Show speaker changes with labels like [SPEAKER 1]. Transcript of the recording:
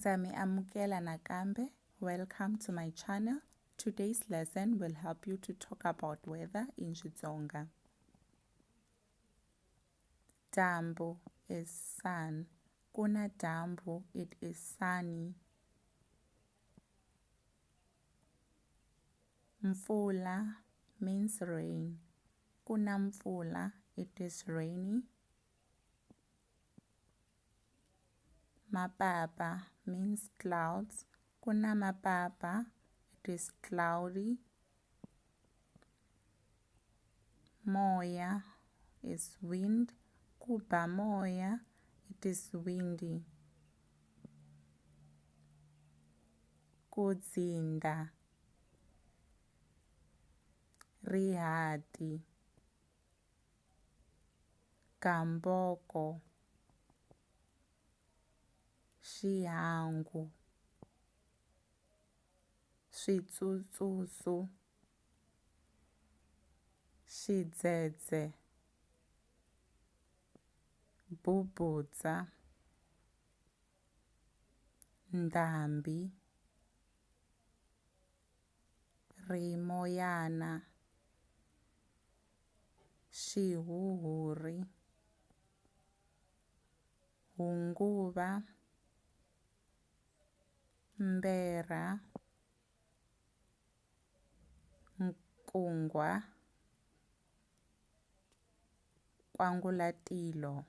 [SPEAKER 1] Ndza mi amukela nakambe. Welcome to my channel. Today's lesson will help you to talk about weather in Xitsonga. Dyambu is sun. Kuna dyambu, it is sunny. Mfula means rain. Kuna mfula, it is rainy. Mapapa means clouds. Kuna mapapa, it is cloudy. Moya is wind. Kuba moya, it is windy. Kudzinda, rihati. Gamboko, xihangu. Switsutsusu, xidzedze. Bubutsa, ndhambi. Rimoyana, xihuhuri. Hunguva, mbera. Nkungwa, kwangulatilo.